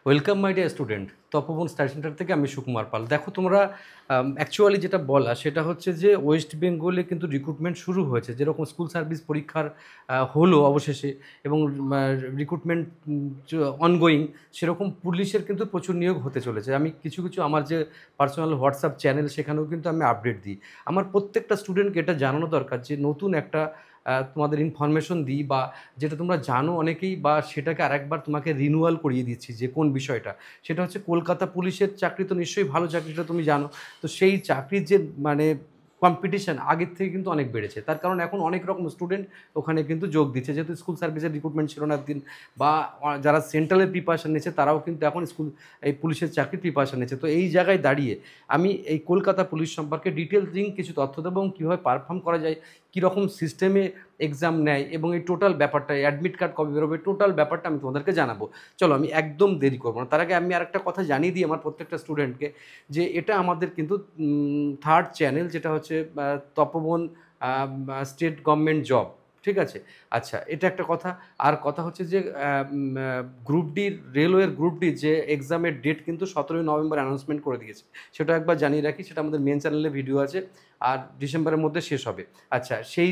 Welcome my dear student, Tapoban study centre থেকে আমি সুকুমার পাল। দেখো তোমরা অ্যাকচুয়ালি যেটা বলা সেটা হচ্ছে যে ওয়েস্ট বেঙ্গলে কিন্তু রিক্রুটমেন্ট শুরু হয়েছে, যেরকম স্কুল সার্ভিস পরীক্ষার হলো অবশেষে, এবং রিক্রুটমেন্ট অনগোয়িং, সেরকম পুলিশের কিন্তু প্রচুর নিয়োগ হতে চলেছে। আমি কিছু কিছু আমার যে পার্সোনাল হোয়াটসঅ্যাপ চ্যানেল, সেখানেও কিন্তু আমি আপডেট দিই। আমার প্রত্যেকটা স্টুডেন্টকে এটা জানানো দরকার যে নতুন একটা তোমাদের ইনফরমেশন দিই, বা যেটা তোমরা জানো অনেকেই, বা সেটাকে আরেকবার তোমাকে রিনিউয়াল করিয়ে দিচ্ছি। যে কোন বিষয়টা, সেটা হচ্ছে কলকাতা পুলিশের চাকরি তো নিশ্চয়ই ভালো চাকরিটা তুমি জানো। তো সেই চাকরির যে মানে কম্পিটিশান আগের থেকে কিন্তু অনেক বেড়েছে, তার কারণ এখন অনেক রকম স্টুডেন্ট ওখানে কিন্তু যোগ দিচ্ছে, যেহেতু স্কুল সার্ভিসের রিক্রুটমেন্ট ছিল না একদিন, বা যারা সেন্ট্রালের প্রিপারেশান নিচ্ছে তারাও কিন্তু এখন এই পুলিশের চাকরির প্রিপারেশান নিচ্ছে। তো এই জায়গায় দাঁড়িয়ে আমি এই কলকাতা পুলিশ সম্পর্কে ডিটেলসিং কিছু তথ্য দেবো, এবং কীভাবে পারফর্ম করা যায়, কীরকম সিস্টেমে এক্সাম নেয়, এবং এই টোটাল ব্যাপারটা, অ্যাডমিট কার্ড কবে বেরোবে, টোটাল ব্যাপারটা আমি তোমাদেরকে জানাবো। চলো, আমি একদম দেরি করবো না, তার আগে আমি আরেকটা কথা জানিয়ে দিই আমার প্রত্যেকটা স্টুডেন্টকে, যে এটা আমাদের কিন্তু থার্ড চ্যানেল, যেটা হচ্ছে তপবন স্টেট গভর্নমেন্ট জব। ঠিক আছে, আচ্ছা, এটা একটা কথা। আর কথা হচ্ছে যে গ্রুপ ডির, রেলওয়ের গ্রুপ ডির যে এক্সামের ডেট কিন্তু 17ই নভেম্বর অ্যানাউন্সমেন্ট করে দিয়েছে, সেটা একবার জানিয়ে রাখি। সেটা আমাদের মেন চ্যানেলে ভিডিও আছে, আর ডিসেম্বরের মধ্যে শেষ হবে। আচ্ছা, সেই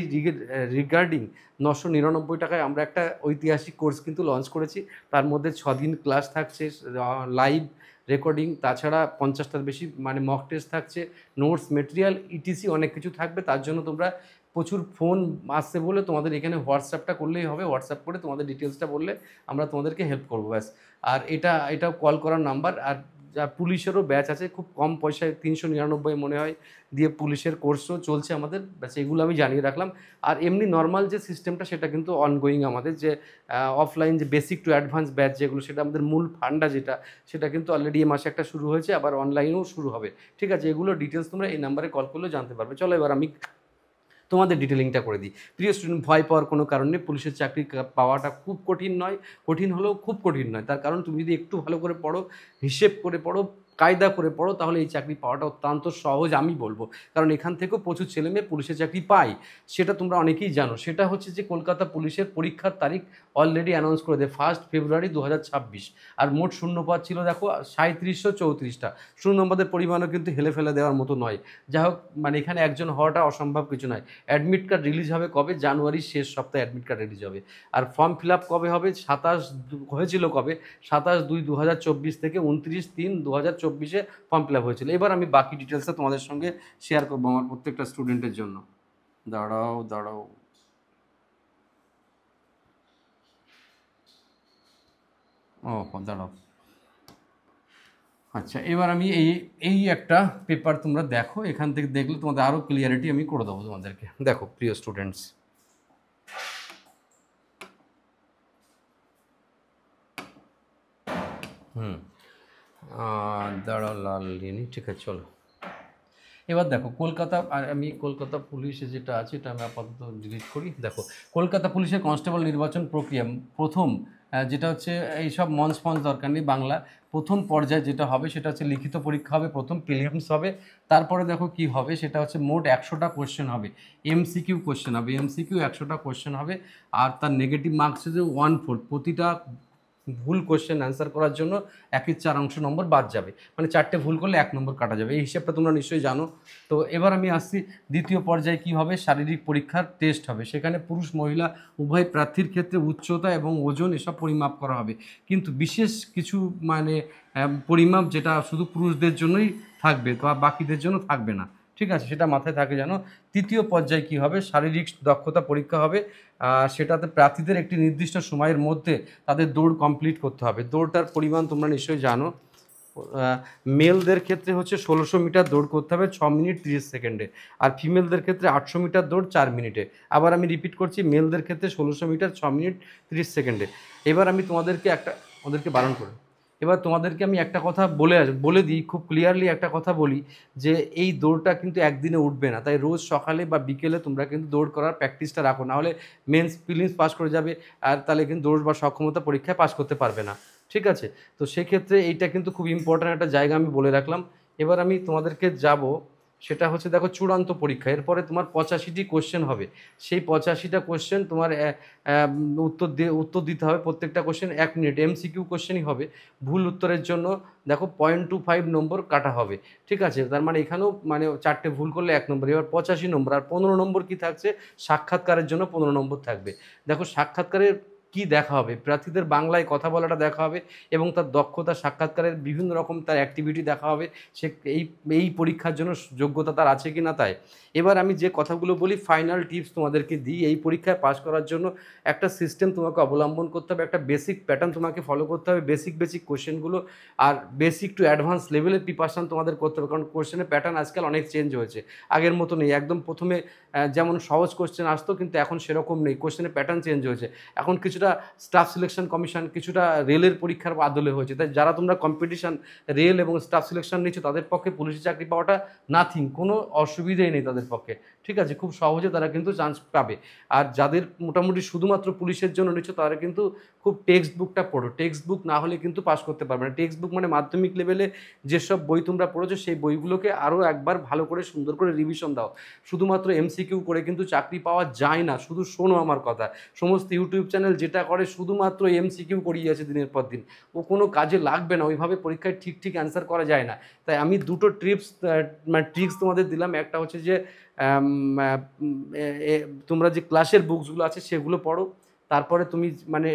রিগার্ডিং 999 টাকায় আমরা একটা ঐতিহাসিক কোর্স কিন্তু লঞ্চ করেছি। তার মধ্যে 6 দিন ক্লাস থাকছে, লাইভ রেকর্ডিং, তাছাড়া 50টার বেশি মানে মক টেস্ট থাকছে, নোটস, মেটেরিয়াল, ইটিসি অনেক কিছু থাকবে। তার জন্য তোমরা প্রচুর ফোন আসছে বলে তোমাদের এখানে হোয়াটসঅ্যাপটা করলেই হবে। হোয়াটসঅ্যাপ করে তোমাদের ডিটেলসটা বললে আমরা তোমাদেরকে হেল্প করবো, ব্যাস। আর এটাও কল করার নাম্বার। আর যা পুলিশেরও ব্যাচ আছে, খুব কম পয়সায় 399 মনে হয় দিয়ে পুলিশের কোর্সও চলছে আমাদের, ব্যাস। এগুলো আমি জানিয়ে রাখলাম। আর এমনি নর্মাল যে সিস্টেমটা, সেটা কিন্তু অনগোয়িং আমাদের, যে অফলাইন যে বেসিক টু অ্যাডভান্স ব্যাচ যেগুলো, সেটা আমাদের মূল ফান্ডা যেটা, সেটা কিন্তু অলরেডি এ মাসে একটা শুরু হয়েছে, আবার অনলাইনেও শুরু হবে। ঠিক আছে, এগুলো ডিটেলস তোমরা এই নাম্বারে কল করলেও জানতে পারবে। চলো, এবার আমি তোমাদের ডিটেলিংটা করে দিই। প্রিয় স্টুডেন্ট, ভয় পাওয়ার কোনো কারণ নেই। পুলিশের চাকরি পাওয়াটা খুব কঠিন নয়, কঠিন হলেও খুব কঠিন নয়। তার কারণ তুমি যদি একটু ভালো করে পড়ো, হিসেব করে পড়ো, কায়দা করে পড়ো, তাহলে এই চাকরি পাওয়াটা অত্যন্ত সহজ আমি বলবো। কারণ এখান থেকেও প্রচুর ছেলেমেয়ে পুলিশের চাকরি পায়, সেটা তোমরা অনেকেই জানো। সেটা হচ্ছে যে কলকাতা পুলিশের পরীক্ষার তারিখ অলরেডি অ্যানাউন্স করে দেয় 1 ফেব্রুয়ারি 2026। আর মোট শূন্যপদ ছিল দেখো 3734টা। শূন্য নম্বরের পরিমাণও কিন্তু হেলে ফেলে দেওয়ার মতো নয়। যাই হোক, মানে এখানে একজন হওয়াটা অসম্ভব কিছু নয়। অ্যাডমিট কার্ড রিলিজ হবে কবে? জানুয়ারির শেষ সপ্তাহে অ্যাডমিট কার্ড রিলিজ হবে। আর ফর্ম ফিল আপ কবে হবে? হয়েছিল কবে? 27/2/2024 থেকে 29/3/2024 ফর্ম ফিল আপ হয়েছিল। এবার আমি বাকি ডিটেলসটা তোমাদের সঙ্গে শেয়ার করবো আমার প্রত্যেকটা স্টুডেন্টের জন্য। দাঁড়াও দাঁড়াও, দাঁড়াও। আচ্ছা, এবার আমি এই একটা পেপার তোমরা দেখো, এখান থেকে দেখলে তোমাদের আরও ক্লিয়ারিটি আমি করে দেবো তোমাদেরকে। দেখো প্রিয় স্টুডেন্টস, দাঁড়াও, লাল লিনি, ঠিক আছে, চলো। এবার দেখো কলকাতা, আর আমি কলকাতা পুলিশে যেটা আছে এটা আমি আপাতত ডিলিট করি। দেখো, কলকাতা পুলিশের কনস্টেবল নির্বাচন প্রক্রিয়া প্রথম, যেটা হচ্ছে এইসব মঞ্চ দরকার নেই, বাংলা প্রথম পর্যায়ে যেটা হবে সেটা হচ্ছে লিখিত পরীক্ষা হবে, প্রথম প্রিলিমস হবে। তারপরে দেখো কি হবে, সেটা হচ্ছে মোট 100টা কোয়েশ্চেন হবে, এমসিকিউ কোয়েশ্চেন হবে, এমসিকিউ 100টা কোয়েশ্চেন হবে। আর তার নেগেটিভ মার্কস হচ্ছে 1/4। প্রতিটা ভুল কোয়েশ্চেন অ্যান্সার করার জন্য 1/4 নম্বর বাদ যাবে, মানে 4টে ভুল করলে 1 নম্বর কাটা যাবে। এই হিসাবটা তোমরা নিশ্চয়ই জানো। তো এবার আমি আসছি দ্বিতীয় পর্যায়ে কি হবে, শারীরিক পরীক্ষার টেস্ট হবে। সেখানে পুরুষ মহিলা উভয় প্রার্থীর ক্ষেত্রে উচ্চতা এবং ওজন এসব পরিমাপ করা হবে, কিন্তু বিশেষ কিছু মানে পরিমাপ যেটা শুধু পুরুষদের জন্যই থাকবে, তো বাকিদের জন্য থাকবে না। ঠিক আছে, সেটা মাথায় থাকে জানো। তৃতীয় পর্যায়ে কি হবে, শারীরিক দক্ষতা পরীক্ষা হবে। সেটাতে প্রার্থীদের একটি নির্দিষ্ট সময়ের মধ্যে তাদের দৌড় কমপ্লিট করতে হবে। দৌড়টার পরিমাণ তোমরা নিশ্চয়ই জানো। মেলদের ক্ষেত্রে হচ্ছে 1600 মিটার দৌড় করতে হবে 6 মিনিট 30 সেকেন্ডে, আর ফিমেলদের ক্ষেত্রে 800 মিটার দৌড় 4 মিনিটে। আবার আমি রিপিট করছি, মেলদের ক্ষেত্রে 1600 মিটার 6 মিনিট 30 সেকেন্ডে। এবার আমি তোমাদেরকে ওদেরকে বারণ করে, এবার তোমাদেরকে আমি একটা কথা বলে দিই, খুব ক্লিয়ারলি একটা কথা বলি, যে এই দৌড়টা কিন্তু একদিনে উঠবে না। তাই রোজ সকালে বা বিকেলে তোমরা কিন্তু দৌড় করার প্র্যাকটিসটা রাখো, নাহলে মেন্স প্রিলিমস পাস করে যাবে, আর তাহলে কিন্তু দৌড় বা সক্ষমতা পরীক্ষায় পাস করতে পারবে না। ঠিক আছে, তো সেক্ষেত্রে এইটা কিন্তু খুব ইম্পর্ট্যান্ট একটা জায়গা আমি বলে রাখলাম। এবার আমি তোমাদেরকে যাব সেটা হচ্ছে দেখো চূড়ান্ত পরীক্ষা। এরপরে তোমার 85টি কোশ্চেন হবে। সেই 85টা কোশ্চেন তোমার উত্তর দিতে হবে। প্রত্যেকটা কোশ্চেন 1 মিনিট, এমসিকিউ কোশ্চেনই হবে। ভুল উত্তরের জন্য দেখো 0.25 নম্বর কাটা হবে, ঠিক আছে? তার মানে এখানেও মানে 4টে ভুল করলে 1 নম্বর। এবার 85 নম্বর, আর 15 নম্বর কি থাকছে, সাক্ষাৎকারের জন্য 15 নম্বর থাকবে। দেখো সাক্ষাৎকারের কি দেখা হবে, প্রার্থীদের বাংলায় কথা বলাটা দেখা হবে এবং তার দক্ষতা, সাক্ষাৎকারের বিভিন্ন রকম তার অ্যাক্টিভিটি দেখা হবে, সে এই এই পরীক্ষার জন্য যোগ্যতা তার আছে কি না তাই। এবার আমি যে কথাগুলো বলি, ফাইনাল টিপস তোমাদেরকে দিই। এই পরীক্ষায় পাস করার জন্য একটা সিস্টেম তোমাকে অবলম্বন করতে হবে, একটা বেসিক প্যাটার্ন তোমাকে ফলো করতে হবে, বেসিক কোশ্চেনগুলো আর বেসিক টু অ্যাডভান্স লেভেলের প্রিপারেশন তোমাদের করতে হবে। কারণ কোশ্চেনের প্যাটার্ন আজকাল অনেক চেঞ্জ হয়েছে, আগের মতো নেই। একদম প্রথমে যেমন সহজ কোশ্চেন আসতো, কিন্তু এখন সেরকম নেই, কোশ্চেনের প্যাটার্ন চেঞ্জ হয়েছে। এখন কিছুটা স্টাফ সিলেকশন কমিশন, কিছুটা রেলের পরীক্ষার আদলে হয়েছে। তাই যারা তোমরা কম্পিটিশন রেল এবং স্টাফ সিলেকশন নিচ্ছ, তাদের পক্ষে পুলিশের চাকরি পাওয়াটা নাথিং, কোনো অসুবিধাই নেই তাদের পক্ষে, ঠিক আছে? খুব সহজে তারা কিন্তু চান্স পাবে। আর যাদের মোটামুটি শুধুমাত্র পুলিশের জন্য নিচ্ছ, তারা কিন্তু খুব টেক্সট বুকটা পড়ো। টেক্সট বুক না হলে কিন্তু পাস করতে পারবে না। টেক্সট বুক মানে মাধ্যমিক লেভেলে যেসব বই তোমরা পড়েছো, সেই বইগুলোকে আরও একবার ভালো করে সুন্দর করে রিভিশন দাও। শুধুমাত্র এমসিকিউ করে কিন্তু চাকরি পাওয়া যায় না। শুধু শোনো আমার কথা, সমস্ত ইউটিউব চ্যানেল যেটা করে শুধুমাত্র এমসিকিউ করিয়ে যাচ্ছে দিনের পর দিন, ও কোনো কাজে লাগবে না, ওইভাবে পরীক্ষায় ঠিক অ্যান্সার করা যায় না। তাই আমি দুটো ট্রিক্স তোমাদের দিলাম। একটা হচ্ছে যে তোমরা যে ক্লাসের বুকসগুলো আছে সেগুলো পড়ো, তারপরে তুমি মানে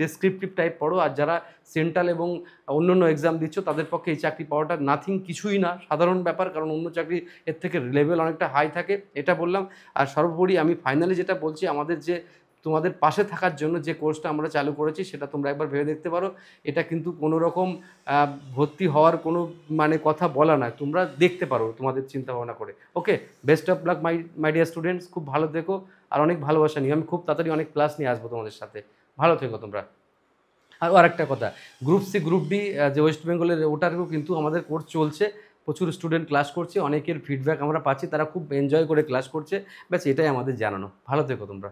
ডেসক্রিপটিভ টাইপ পড়ো। আর যারা সেন্ট্রাল এবং অন্যান্য এক্সাম দিচ্ছ, তাদের পক্ষে এই চাকরি পাওয়াটা নাথিং, কিছুই না, সাধারণ ব্যাপার। কারণ অন্য চাকরি এর থেকে লেভেল অনেকটা হাই থাকে, এটা বললাম। আর সর্বোপরি আমি ফাইনালি যেটা বলছি, আমাদের যে তোমাদের পাশে থাকার জন্য যে কোর্সটা আমরা চালু করেছি, সেটা তোমরা একবার ভেবে দেখতে পারো। এটা কিন্তু কোনো রকম ভর্তি হওয়ার কোনো মানে কথা বলা নয়, তোমরা দেখতে পারো তোমাদের চিন্তা ভাবনা করে। Okay, best of luck my dear students, খুব ভালো থেকো আর অনেক ভালোবাসা নিও। আমি খুব তাড়াতাড়ি অনেক ক্লাস নিয়ে আসবো তোমাদের সাথে। ভালো থেকো তোমরা। আর আরেকটা কথা, গ্রুপ সি গ্রুপ ডি যে ওয়েস্ট বেঙ্গলের, ওটারও কিন্তু আমাদের কোর্স চলছে। প্রচুর স্টুডেন্ট ক্লাস করছে, অনেকের ফিডব্যাক আমরা পাচ্ছি, তারা খুব এনজয় করে ক্লাস করছে। ব্যাস এটাই আমাদের জানানো। ভালো থেকো তোমরা।